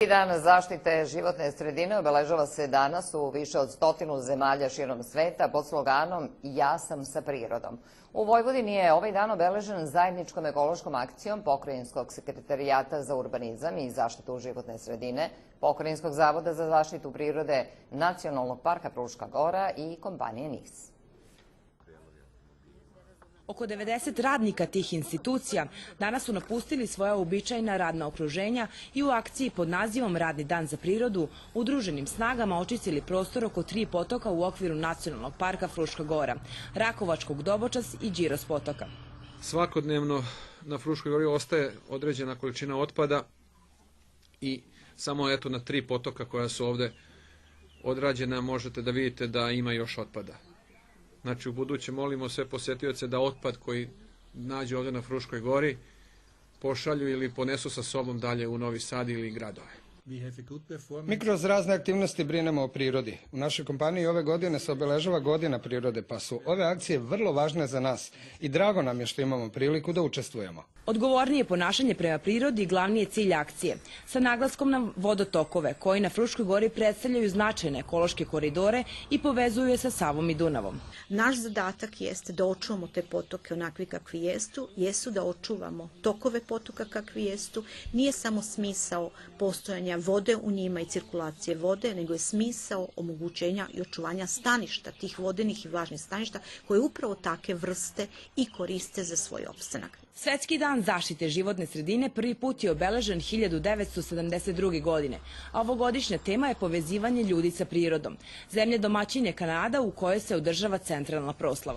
Dan zaštite životne sredine obeležava se danas u više od 100 zemalja širom sveta pod sloganom "Ja sam sa prirodom". U Vojvodini je ovaj dan obeležen zajedničkom ekološkom akcijom Pokrajinskog sekretarijata za urbanizam i zaštitu životne sredine, Pokrajinskog zavoda za zaštitu prirode, Nacionalnog parka Fruška Gora i kompanije NIS. Oko 90 radnika tih institucija danas su napustili svoja uobičajena radna okruženja i u akciji pod nazivom Radni dan za prirodu udruženim snagama očistili prostor oko 3 potoka u okviru Nacionalnog parka Fruška Gora, Rakovačkog Dobočas i Điros potoka. Svakodnevno na Fruškoj Gori ostaje određena količina otpada i samo eto na 3 potoka koja su ovde odrađena možete da vidite da ima još otpada. Znači, u buduće molimo sve posetioce da otpad koji nađe ovde na Fruškoj Gori pošalju ili ponesu sa sobom dalje u Novi Sad ili gradove. Mi kroz razne aktivnosti brinemo o prirodi. U našoj kompaniji ove godine se obeležava godina prirode, pa su ove akcije vrlo važne za nas i drago nam je što imamo priliku da učestvujemo. Odgovornije ponašanje prema prirodi glavni je cilj akcije, sa naglaskom na vodotokove koji na Fruškoj Gori predstavljaju značajne ekološke koridore i povezuju je sa Savom i Dunavom. Naš zadatak jeste da očuvamo te potoke onakvi kakvi jesu da očuvamo tokove potoka kakvi jesu. Nije samo smisao postojanja vode u njima i cirkulacije vode, nego je smisao omogućenja i očuvanja staništa, tih vodenih i vlažnih staništa, koje upravo take vrste i koriste za svoj opstanak. Svetski dan zaštite životne sredine prvi put je obeležen 1972. godine, a ovogodišnja tema je povezivanje ljudi sa prirodom. Zemlja domaćin je Kanada u kojoj se održava centralna proslava.